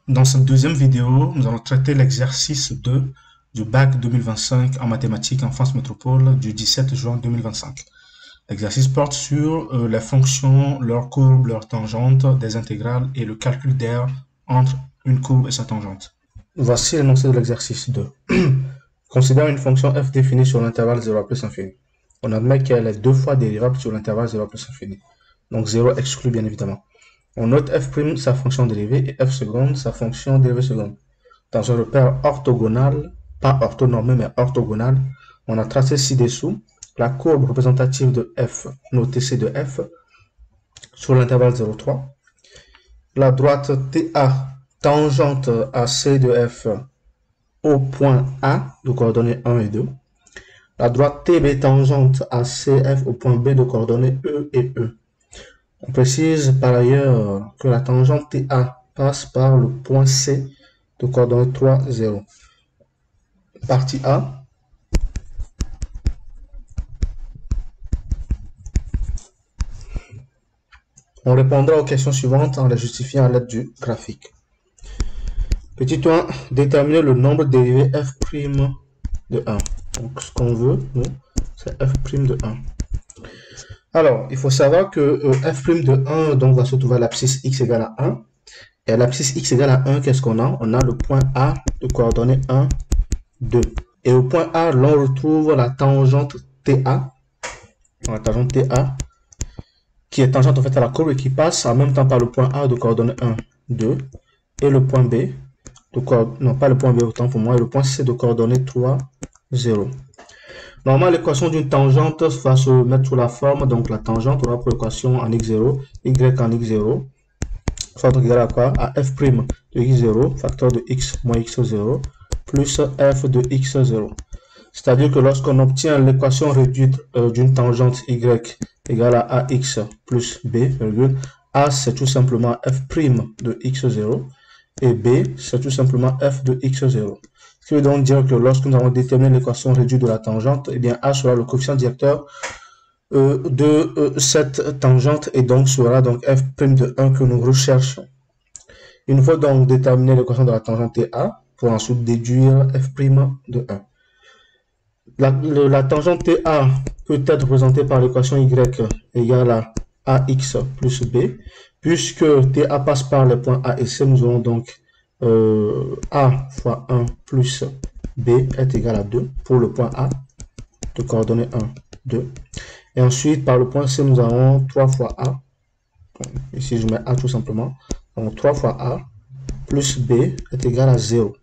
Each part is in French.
Dans cette deuxième vidéo, nous allons traiter l'exercice 2 du bac 2025 en mathématiques en France Métropole du 17 juin 2025. L'exercice porte sur les fonctions, leurs courbes, leurs tangentes, des intégrales et le calcul d'air entre une courbe et sa tangente. Voici l'énoncé de l'exercice 2. Considère une fonction f définie sur l'intervalle 0 à plus infini. On admet qu'elle est deux fois dérivable sur l'intervalle 0 à plus infini. Donc 0 exclut bien évidemment. On note f' sa fonction dérivée et f seconde sa fonction dérivée seconde. Dans un repère orthogonal, pas orthonormé mais orthogonal, on a tracé ci-dessous la courbe représentative de f, notée C de f, sur l'intervalle 0,3. La droite TA tangente à C de f au point A de coordonnées 1 et 2. La droite TB tangente à CF au point B de coordonnées E et E. On précise par ailleurs que la tangente TA passe par le point C de coordonnées 3, 0. Partie A. On répondra aux questions suivantes en les justifiant à l'aide du graphique. Petit 1, déterminer le nombre dérivé f' de 1. Donc ce qu'on veut, c'est f' de 1. Alors, il faut savoir que f' de 1 donc, va se trouver à l'abscisse x égale à 1. Et à l'abscisse x égale à 1, qu'est-ce qu'on a? On a le point A de coordonnées 1, 2. Et au point A, l'on retrouve la tangente TA. La tangente TA, qui est tangente en fait à la courbe et qui passe en même temps par le point A de coordonnées 1, 2. Et le point B, non pas le point B autant pour moi, et le point C de coordonnées 3, 0. Normalement, l'équation d'une tangente va se mettre sous la forme, donc la tangente, on aura pour l'équation en x0, y en x0, soit donc égal à quoi? À f' de x0, facteur de x moins x0, plus f de x0. C'est-à-dire que lorsqu'on obtient l'équation réduite d'une tangente y égale à ax plus b, a c'est tout simplement f' de x0, et b c'est tout simplement f de x0. Ce qui veut donc dire que lorsque nous avons déterminé l'équation réduite de la tangente, eh bien a sera le coefficient directeur de cette tangente et donc sera donc f' de 1 que nous recherchons. Il nous faut donc déterminer l'équation de la tangente TA pour ensuite déduire f' de 1. La tangente TA peut être représentée par l'équation y égale à ax plus b. Puisque TA passe par les points A et C, nous aurons donc A fois 1 plus B est égal à 2 pour le point A de coordonnées 1, 2. Et ensuite, par le point C, nous avons 3 fois A. Ici, je mets A tout simplement. Donc 3 fois A plus B est égal à 0.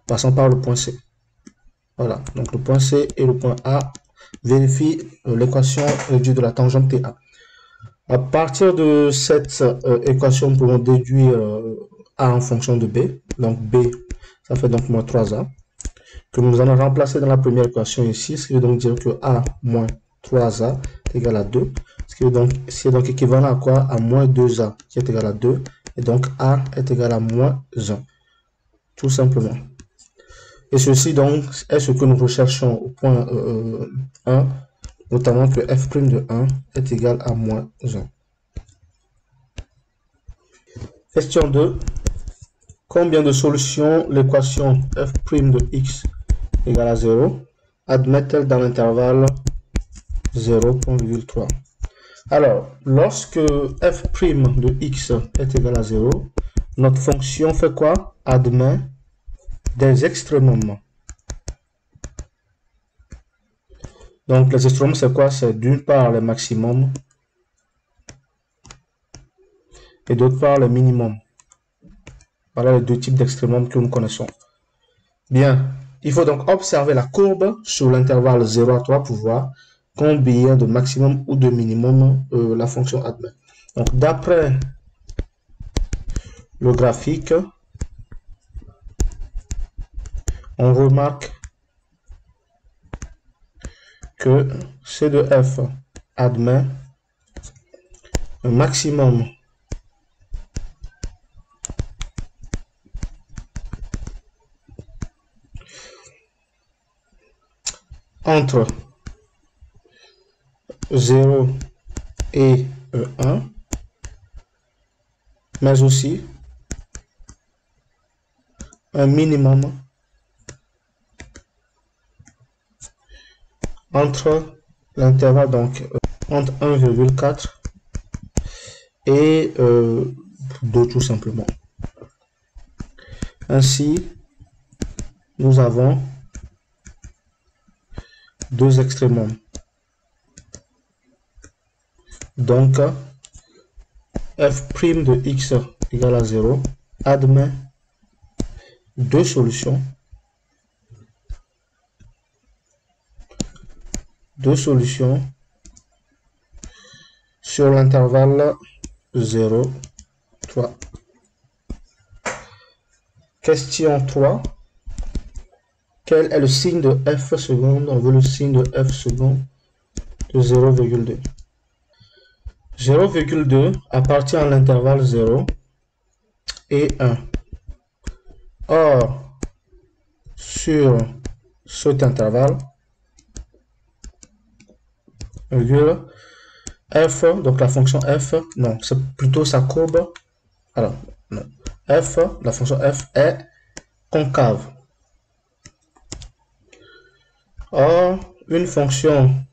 Passons par le point C. Voilà, donc le point C et le point A vérifient l'équation réduite de la tangente TA. À partir de cette équation, nous pouvons déduire A en fonction de B. Donc B, ça fait donc moins 3A. Que nous allons remplacer dans la première équation ici, ce qui veut donc dire que A moins 3A est égal à 2. Ce qui est donc équivalent à quoi? À moins 2A qui est égal à 2. Et donc A est égal à moins 1. Tout simplement. Et ceci donc est ce que nous recherchons au point 1, notamment que f' de 1 est égal à moins 1. Question 2. Combien de solutions l'équation f' de x égale à 0 admet-elle dans l'intervalle 0,3? Alors, lorsque f' de x est égal à 0, notre fonction fait quoi? Admet des extrémums. Donc, les extrémums, c'est quoi? C'est d'une part les maximums et d'autre part les minimums. Voilà les deux types d'extrémums que nous connaissons. Bien, il faut donc observer la courbe sur l'intervalle 0 à 3 pour voir combien de maximum ou de minimum la fonction admet. Donc, d'après le graphique, on remarque que C de f admet un maximum entre 0 et 1, mais aussi un minimum entre l'intervalle, donc entre 1,4 et 2 tout simplement. Ainsi, nous avons deux extrémums. Donc, f' de x égale à 0 admet deux solutions. Sur l'intervalle 0, 3. Question 3. Quel est le signe de f seconde? On veut le signe de f seconde de 0,2. 0,2 appartient à l'intervalle 0 et 1. Or, sur cet intervalle, virgule, f, donc la fonction f, non, c'est plutôt sa courbe. Alors, non. F, la fonction f est concave. Or, une fonction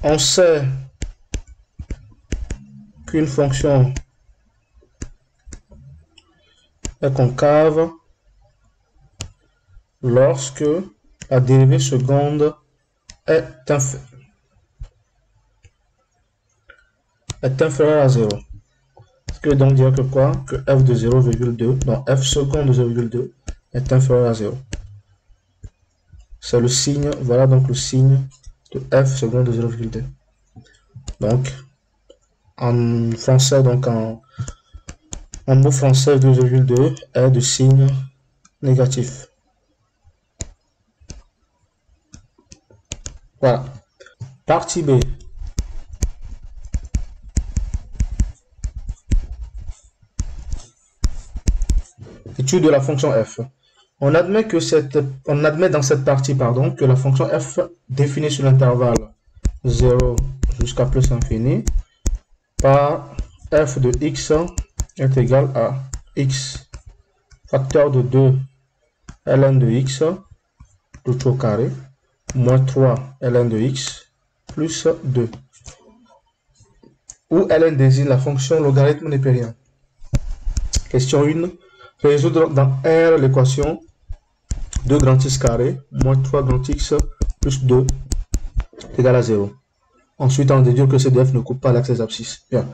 on sait qu'une fonction est concave lorsque la dérivée seconde est inférieure à 0. Ce qui veut donc dire que quoi? Que f de 0,2, donc f seconde de 0,2 est inférieur à 0. C'est le signe, voilà donc le signe de f seconde de 0,2. Donc, en français, donc en mot français, 2,2 est de signe négatif. Voilà. Partie B. Étude de la fonction f. On admet dans cette partie, que la fonction f définie sur l'intervalle 0 jusqu'à plus l'infini par f de x est égal à x facteur de 2 ln de x de tout au carré moins 3 ln de x plus 2, où ln désigne la fonction logarithme népérien. Question 1. Résoudre dans R l'équation 2 grand X carré moins 3 grand X plus 2 égale à 0. Ensuite, on déduit que CDF ne coupe pas l'axe des abscisses. Bien.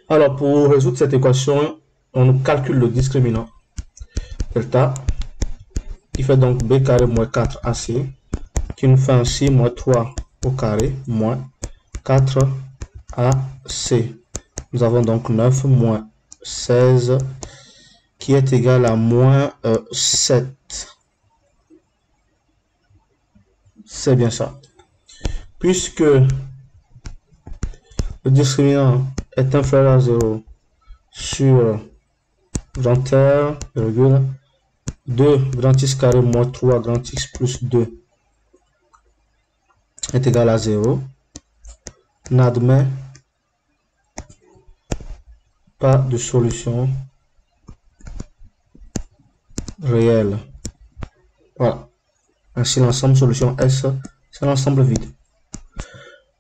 Alors, pour résoudre cette équation, on calcule le discriminant delta, qui fait donc B carré moins 4AC, qui nous fait ainsi moins 3 au carré moins 4AC. Nous avons donc 9 moins 16 qui est égal à moins 7. C'est bien ça. Puisque le discriminant est inférieur à 0 sur grand R, virgule, 2 grand X carré moins 3 grand X plus 2 est égal à 0, n'admet pas de solution réelle. Voilà. Ainsi, l'ensemble solution S, c'est l'ensemble vide.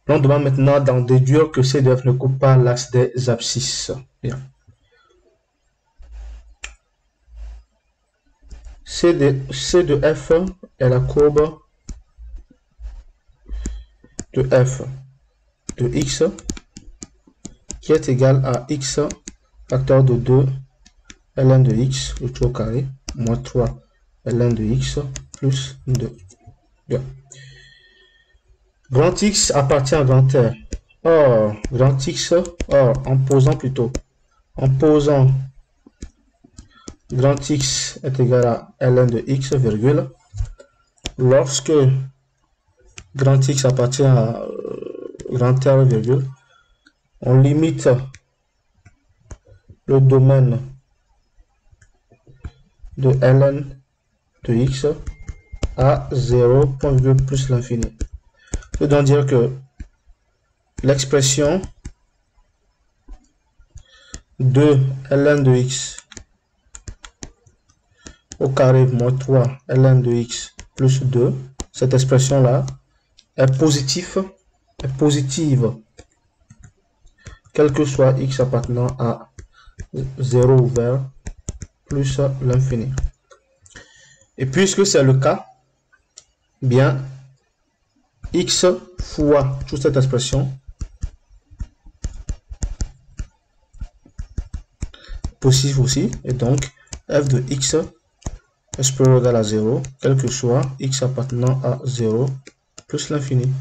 On demande maintenant d'en déduire que CDF ne coupe pas l'axe des abscisses. Bien. C de F est la courbe de F de X qui est égal à X facteur de 2 ln de X le tout au carré moins 3 ln de X plus 2. Bien. Grand X appartient à grand R. Or, en posant grand X est égal à ln de X, virgule, lorsque grand X appartient à grand R, virgule, on limite le domaine de ln de X à 0, point virgule plus l'infini. C'est donc dire que l'expression 2 ln de x au carré moins 3 ln de x plus 2, cette expression-là est positive, quel que soit x appartenant à 0 ouvert plus l'infini. Et puisque c'est le cas, bien, x fois toute cette expression positive aussi, et donc f de x est supérieur ou égal à 0, quel que soit x appartenant à 0 plus l'infini.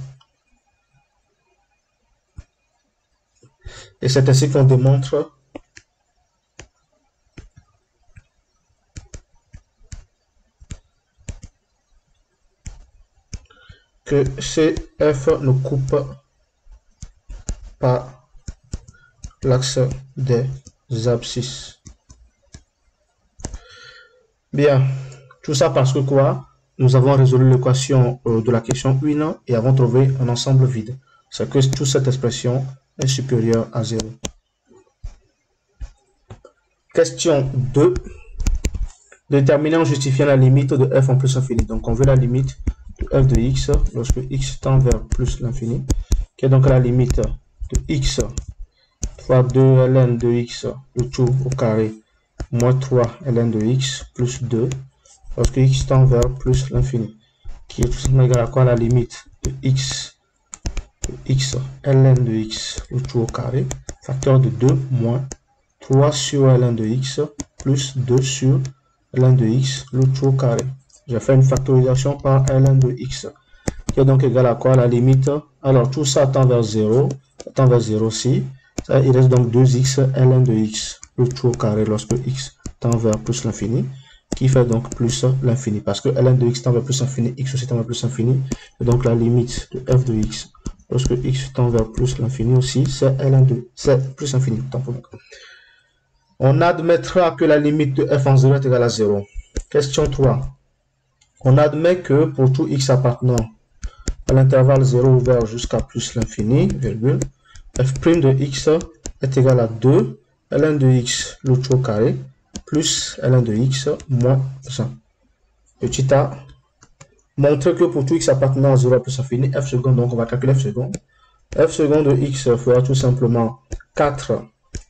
Et c'est ainsi qu'on démontre que CF ne coupe pas l'axe des abscisses. Bien, tout ça parce que quoi? Nous avons résolu l'équation de la question 1 et avons trouvé un ensemble vide. C'est que toute cette expression est supérieure à 0. Question 2. Déterminer en justifiant la limite de f en plus infini. Donc on veut la limite de f de x lorsque x tend vers plus l'infini, qui est donc la limite de x fois 2 ln de x, le tout au carré, moins 3 ln de x plus 2, lorsque x tend vers plus l'infini, qui est tout simplement égal à quoi? La limite de x ln de x, le tout au carré, facteur de 2 moins 3 sur ln de x plus 2 sur ln de x, le tout au carré. J'ai fait une factorisation par ln de x, qui est donc égal à quoi? La limite, alors tout ça tend vers 0, tend vers 0 aussi, ça, il reste donc 2x ln de x, le tout au carré lorsque x tend vers plus l'infini, qui fait donc plus l'infini, parce que ln de x tend vers plus l'infini, x aussi tend vers plus l'infini, et donc la limite de f de x, lorsque x tend vers plus l'infini aussi, c'est ln de, c'est plus infini, autant pour moi. On admettra que la limite de f en 0 est égale à 0. Question 3. On admet que pour tout x appartenant à l'intervalle 0 ouvert jusqu'à plus l'infini, virgule, f' de x est égal à 2 ln de x, le tout au carré, plus ln de x moins 100. Petit a, montrer que pour tout x appartenant à 0 à plus infini, f second, donc on va calculer f second. F second de x fera tout simplement 4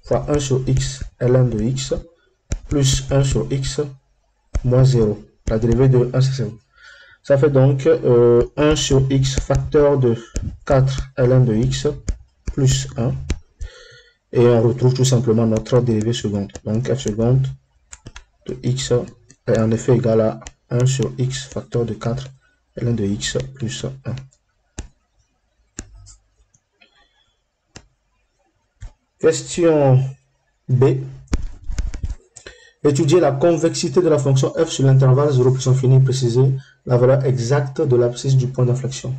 fois 1 sur x ln de x plus 1 sur x moins 0. La dérivée de 1 c'est 0. Ça fait donc 1 sur x facteur de 4 ln de x plus 1. Et on retrouve tout simplement notre dérivée seconde. Donc f seconde de x est en effet égal à 1 sur x facteur de 4 ln de x plus 1. Question B. Étudier la convexité de la fonction f sur l'intervalle 0 plus infini, préciser la valeur exacte de l'abscisse du point d'inflexion.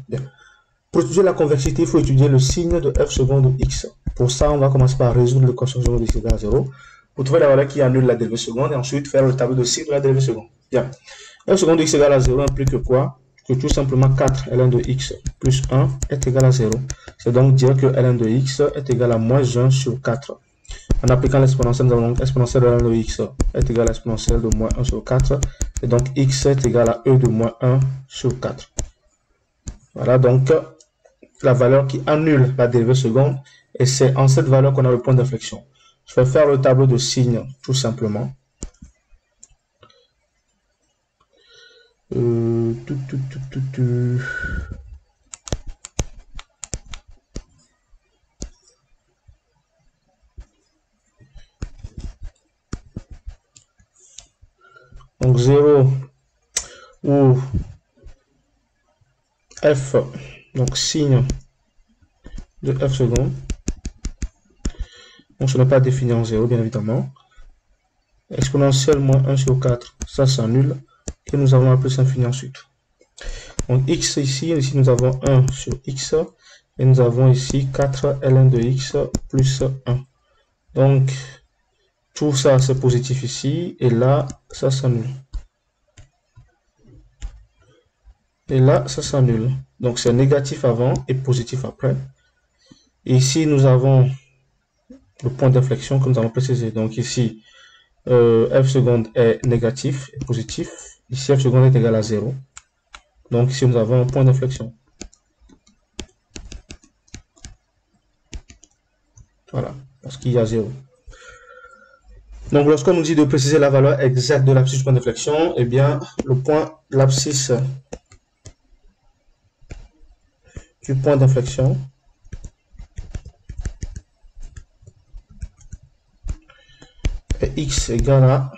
Pour étudier la convexité, il faut étudier le signe de f seconde de x. Pour ça, on va commencer par résoudre l'équation seconde de x égale à 0 pour trouver la valeur qui annule la dérivée seconde et ensuite faire le tableau de signe de la dérivée seconde. Bien. F seconde de x égale à 0 implique que quoi? Que tout simplement 4 ln de x plus 1 est égal à 0. C'est donc dire que ln de x est égal à moins 1 sur 4. En appliquant l'exponentielle, nous avons donc exponentielle de ln de x est égal à l'exponentielle de moins 1 sur 4. Et donc x est égal à e de moins 1 sur 4. Voilà donc la valeur qui annule la dérivée seconde. Et c'est en cette valeur qu'on a le point d'inflexion. Je vais faire le tableau de signes tout simplement. Donc 0 ou f, donc signe de f seconde. Donc ce n'est pas défini en 0 bien évidemment. Exponentielle moins 1 sur 4, ça s'annule. Et nous avons un plus infini ensuite. Donc x ici nous avons 1 sur x. Et nous avons ici 4 ln de x plus 1. Donc tout ça c'est positif ici. Et là, ça s'annule. Et là, ça s'annule. Donc c'est négatif avant et positif après. Et ici nous avons le point d'inflexion que nous avons précisé. Donc ici, f seconde est négatif et positif. Ici, f seconde est égal à 0. Donc ici, nous avons un point d'inflexion. Voilà, parce qu'il y a 0. Donc lorsqu'on nous dit de préciser la valeur exacte de l'abscisse du point d'inflexion, eh bien, le point, l'abscisse du point d'inflexion est x égale à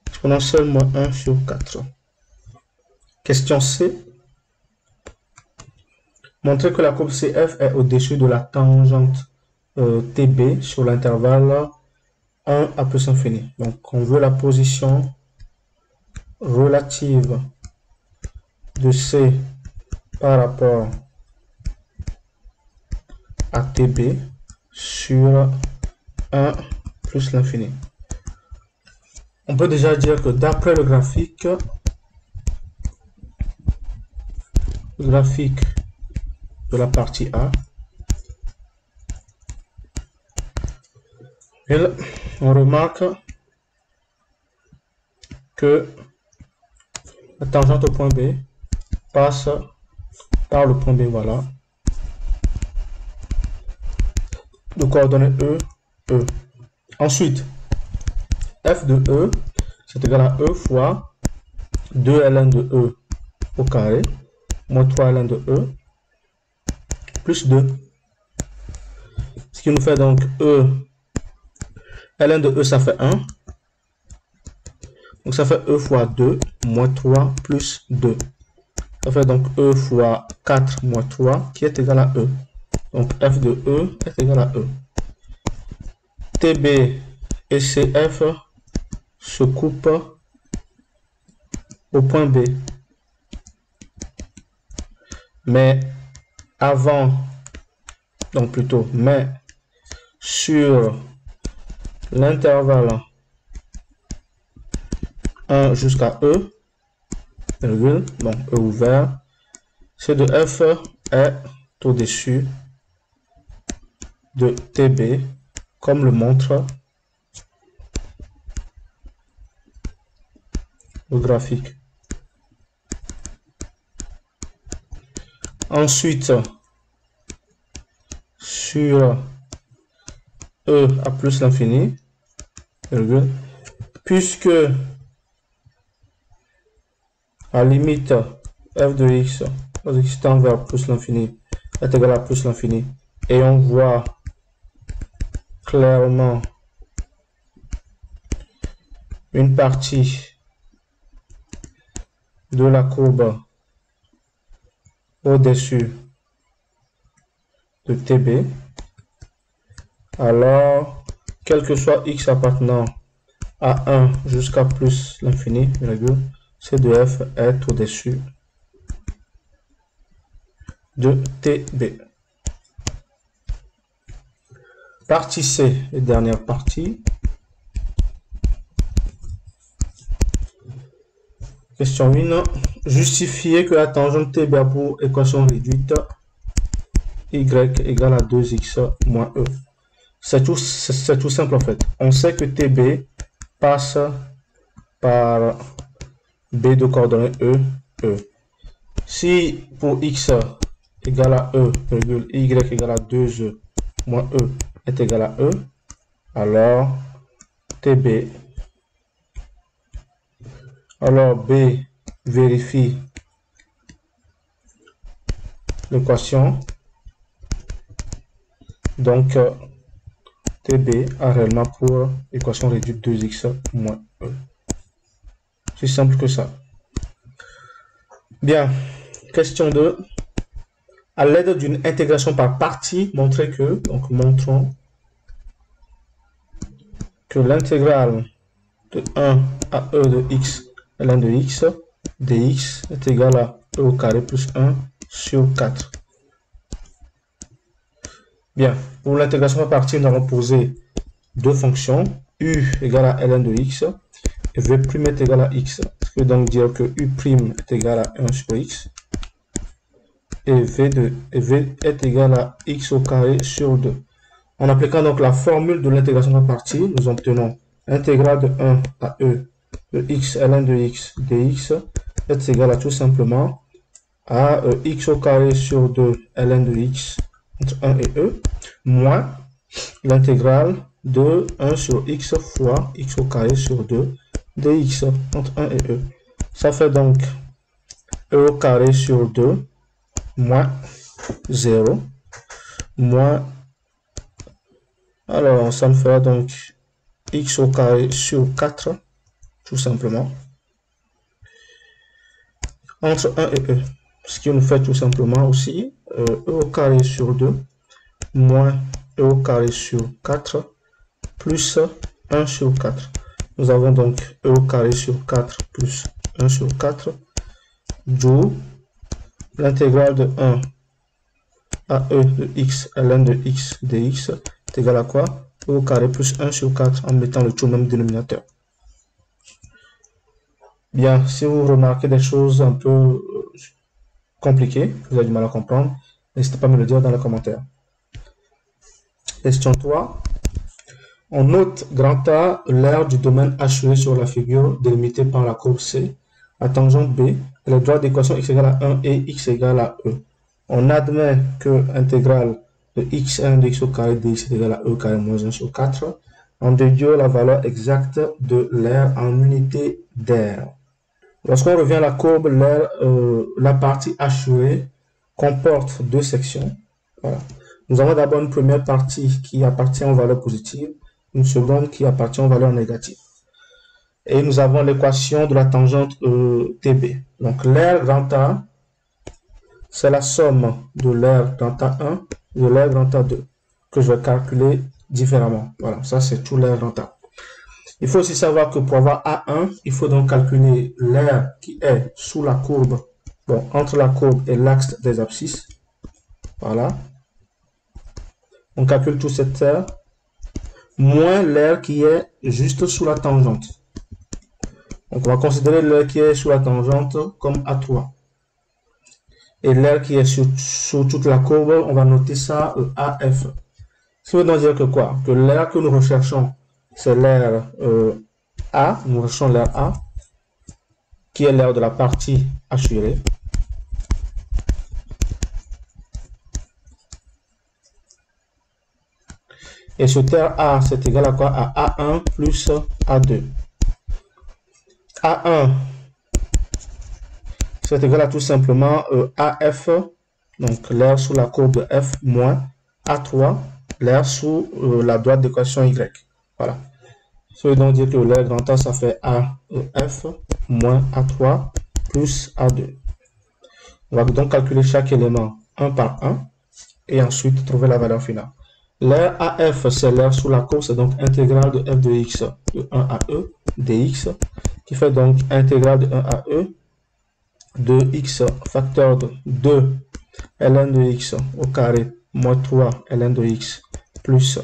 exponentielle moins 1 sur 4. Question C. Montrer que la courbe CF est au-dessus de la tangente TB sur l'intervalle 1 à plus infini. Donc, on veut la position relative de C par rapport à TB sur 1 plus l'infini. On peut déjà dire que d'après le graphique de la partie A, on remarque que la tangente au point B passe par le point B, voilà, de coordonnées E, E. Ensuite, f de E, c'est égal à E fois 2 ln de E au carré, moins 3 ln de E, plus 2. Ce qui nous fait donc E, ln de E, ça fait 1. Donc ça fait E fois 2, moins 3, plus 2. Ça fait donc E fois 4 moins 3, qui est égal à E. Donc f de E est égal à E. TB et CF se coupent au point B. Mais avant, donc plutôt, mais sur l'intervalle 1 jusqu'à E, virgule, donc E ouvert, C de F est au-dessus de TB, comme le montre le graphique. Ensuite, sur E à plus l'infini, puisque à limite f de x, x tend vers plus l'infini, est égal à plus l'infini, et on voit clairement une partie de la courbe au-dessus de TB, alors quel que soit x appartenant à 1 jusqu'à plus l'infini, C de F est au-dessus de TB. Partie C et dernière partie. Question 1. Justifier que la tangente TB a pour équation réduite y égale à 2x moins e. C'est tout simple en fait. On sait que TB passe par B de coordonnées E, E. Si pour x égale à E, virgule, y égale à 2e moins E est égal à E, alors TB, alors B vérifie l'équation, donc TB a réellement pour équation réduite 2x moins E. C'est simple que ça. Bien, question 2. À l'aide d'une intégration par partie, montrez que, donc montrons que l'intégrale de 1 à e de x ln de x dx est égal à e au carré plus 1 sur 4. Bien, pour l'intégration par partie, nous allons poser deux fonctions, u égale à ln de x et v' est égal à x. Ce qui veut donc dire que u' est égal à 1 sur x. Et v est égal à x au carré sur 2. En appliquant donc la formule de l'intégration de partie, nous obtenons intégrale de 1 à e de x ln de x dx est égal à tout simplement à x au carré sur 2 ln de x entre 1 et e moins l'intégrale de 1 sur x fois x au carré sur 2 dx entre 1 et e. Ça fait donc e au carré sur 2 moins 0 moins, alors ça me fera donc x au carré sur 4 tout simplement entre 1 et e, ce qui nous fait tout simplement aussi e au carré sur 2 moins e au carré sur 4 plus 1 sur 4. Nous avons donc e au carré sur 4 plus 1 sur 4, d'où l'intégrale de 1 à e de x ln de x dx est égal à quoi? E au carré plus 1 sur 4 en mettant le tout même dénominateur. Bien, si vous remarquez des choses un peu compliquées, vous avez du mal à comprendre, n'hésitez pas à me le dire dans les commentaires. Question 3. On note grand A l'aire du domaine HE sur la figure délimitée par la courbe C, à tangente B, et le droit d'équation x égale à 1 et x égale à E. On admet que intégrale de x1 de x au carré dx est égale à E carré moins 1 sur 4. On déduit la valeur exacte de l'aire en unité d'aire. Lorsqu'on revient à la courbe, la partie HE comporte deux sections. Voilà. Nous avons d'abord une première partie qui appartient aux valeurs positives, une seconde qui appartient aux valeurs négatives. Et nous avons l'équation de la tangente TB. Donc l'aire grand A, c'est la somme de l'aire grand A1 et de l'aire grand A2, que je vais calculer différemment. Voilà, ça c'est tout l'aire grand A. Il faut aussi savoir que pour avoir A1, il faut donc calculer l'aire qui est sous la courbe, bon, entre la courbe et l'axe des abscisses. Voilà. On calcule toute cette aire, moins l'aire qui est juste sous la tangente. Donc on va considérer l'aire qui est sous la tangente comme A3. Et l'aire qui est sur toute la courbe, on va noter ça AF. Ce qui veut donc dire que quoi? Que l'aire que nous recherchons, c'est l'aire A, nous recherchons l'aire A, qui est l'aire de la partie assurée. Et ce terre A, c'est égal à quoi? À A1 plus A2. A1, c'est égal à tout simplement AF, donc l'aire sous la courbe F, moins A3, l'aire sous la droite d'équation Y. Voilà. Ça veut donc dire que l'aire grand A, ça fait AF moins A3 plus A2. On va donc calculer chaque élément un par un et ensuite trouver la valeur finale. L'aire AF, c'est l'aire sous la courbe, c'est donc intégrale de f de x de 1 à e dx, qui fait donc intégrale de 1 à e de x facteur de 2 ln de x au carré moins 3 ln de x plus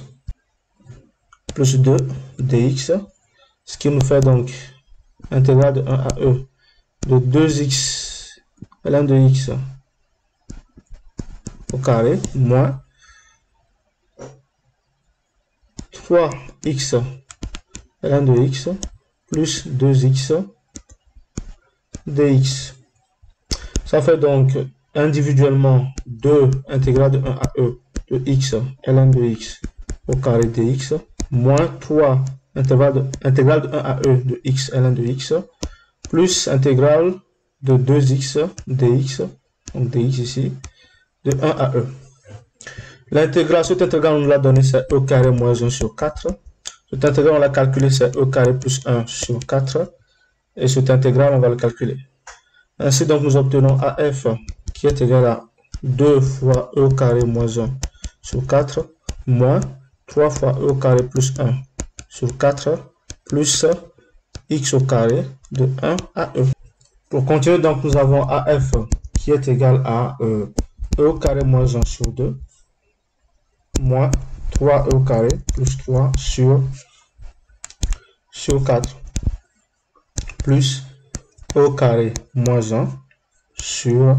2 dx, ce qui nous fait donc intégrale de 1 à e de 2x ln de x au carré moins 3x ln de x plus 2x dx. Ça fait donc individuellement 2 intégrale de 1 à e de x ln de x au carré dx moins 3 intégrale de 1 à e de x ln de x plus intégrale de 2x dx, donc dx ici, de 1 à e. L'intégrale, cette intégrale, on nous l'a donné, c'est e carré moins 1 sur 4. Cette intégrale, on l'a calculé, c'est e carré plus 1 sur 4. Et cette intégrale, on va le calculer. Ainsi, donc, nous obtenons AF qui est égal à 2 fois e carré moins 1 sur 4 moins 3 fois e carré plus 1 sur 4 plus x au carré de 1 à e. Pour continuer, donc, nous avons AF qui est égal à e au carré moins 1 sur 2 moins 3e au carré plus 3 sur 4 plus e au carré moins 1 sur,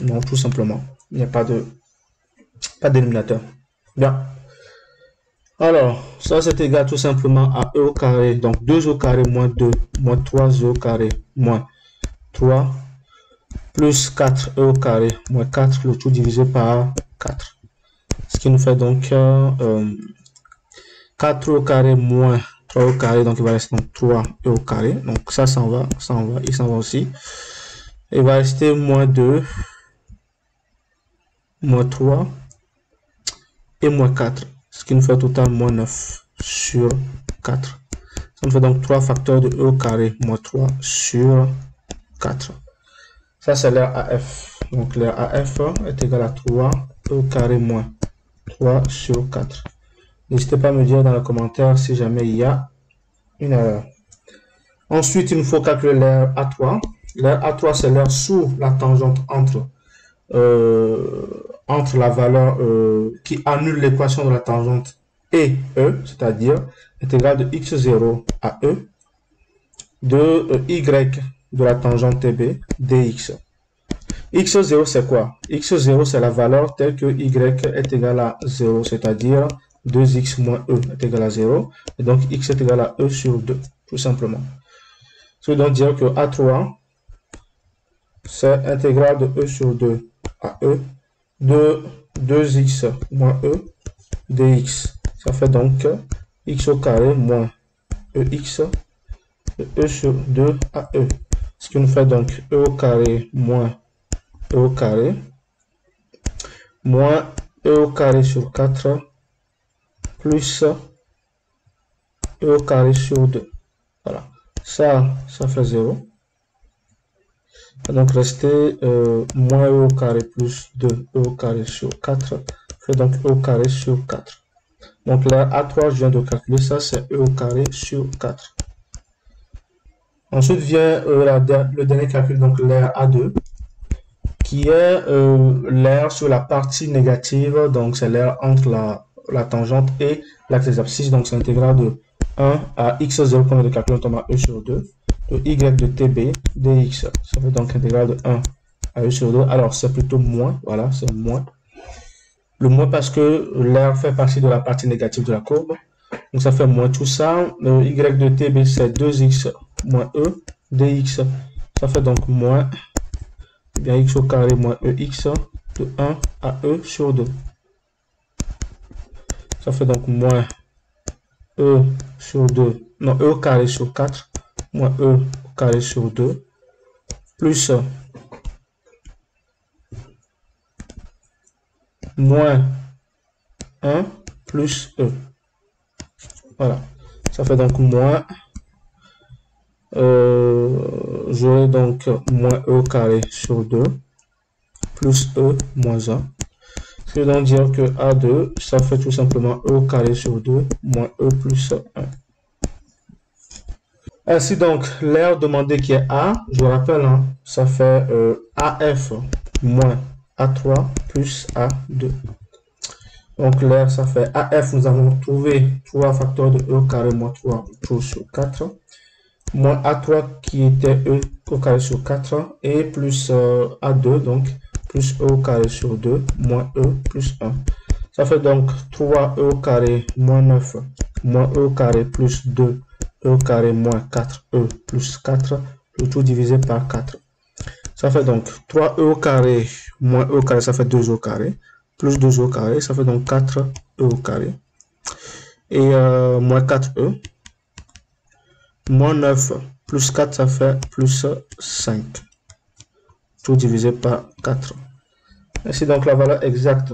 non, tout simplement, il n'y a pas de dénominateur. Bien, Alors, ça c'est égal tout simplement à e au carré, donc 2e au carré moins 2, moins 3e au carré, moins 3, plus 4e au carré, moins 4, le tout divisé par 4. Ce qui nous fait donc 4 au carré moins 3 au carré, donc il va rester donc 3e au carré. Donc ça s'en va, il s'en va aussi. Il va rester moins 2, moins 3 et moins 4. Ce qui nous fait au total moins 9 sur 4. Ça nous fait donc 3 facteurs de e au carré moins 3 sur 4. Ça, c'est l'air AF. Donc, l'air AF est égal à 3 e au carré moins 3 sur 4. N'hésitez pas à me dire dans les commentaires si jamais il y a une erreur. Ensuite, il nous faut calculer l'air A3. L'air A3, c'est l'air sous la tangente entre la valeur qui annule l'équation de la tangente et E, c'est-à-dire intégrale de x0 à E de y de la tangente TB dx. x0 c'est quoi? x0 c'est la valeur telle que y est égal à 0, c'est-à-dire 2x moins e est égal à 0, et donc x est égal à e sur 2, tout simplement. Ce qui veut donc dire que A3, c'est intégrale de e sur 2 à e de 2x moins e dx. Ça fait donc x au carré moins ex de e sur 2 à e. Ce qui nous fait donc e au carré moins e au carré moins e au carré sur 4 plus e au carré sur 2. Voilà. Ça fait 0. Donc rester moins e au carré plus 2 e au carré sur 4 fait donc e au carré sur 4. Donc là, A3, je viens de calculer ça, c'est e au carré sur 4. Ensuite vient le dernier calcul, donc l'air A2, qui est l'air sur la partie négative, donc c'est l'air entre la tangente et l'axe des abscisses, donc c'est l'intégrale de 1 à x0 qu'on vient de calculer, notamment e sur 2, de y de tb dx. Ça fait donc intégrale de 1 à e sur 2. Alors c'est plutôt moins, voilà, c'est moins. Le moins parce que l'air fait partie de la partie négative de la courbe. Donc ça fait moins tout ça. Le y de tb c'est 2x moins e dx. Ça fait donc moins bien x au carré moins ex de 1 à e sur 2. Ça fait donc moins e sur 2, non, e au carré sur 4 moins e au carré sur 2 plus moins 1 plus e. Voilà, ça fait donc moins, j'aurai donc moins e au carré sur 2 plus e moins 1. Ce qui veut donc dire que A2, ça fait tout simplement e au carré sur 2 moins e plus 1. Ainsi donc, l'air demandé qui est A, je rappelle, hein, ça fait AF moins A3 plus A2. Donc l'air, ça fait AF, nous avons trouvé 3 facteurs de e au carré moins 3 tout sur 4. Moins A3 qui était e au carré sur 4 et plus A2, donc plus e au carré sur 2 moins e plus 1. Ça fait donc 3 e au carré moins 9 moins e au carré plus 2 e au carré moins 4e plus 4, le tout divisé par 4. Ça fait donc 3e au carré moins e au carré, ça fait 2e au carré, plus 2e au carré, ça fait donc 4e au carré. Et moins 4e, moins 9 plus 4, ça fait plus 5, tout divisé par 4. Ainsi donc la valeur exacte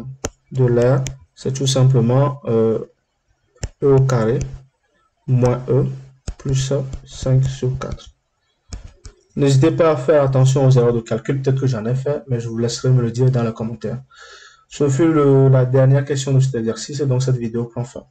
de l'air, c'est tout simplement e au carré moins e plus 5 sur 4. N'hésitez pas à faire attention aux erreurs de calcul, peut-être que j'en ai fait, mais je vous laisserai me le dire dans les commentaires. Ce fut la dernière question de cet exercice et donc cette vidéo prend fin.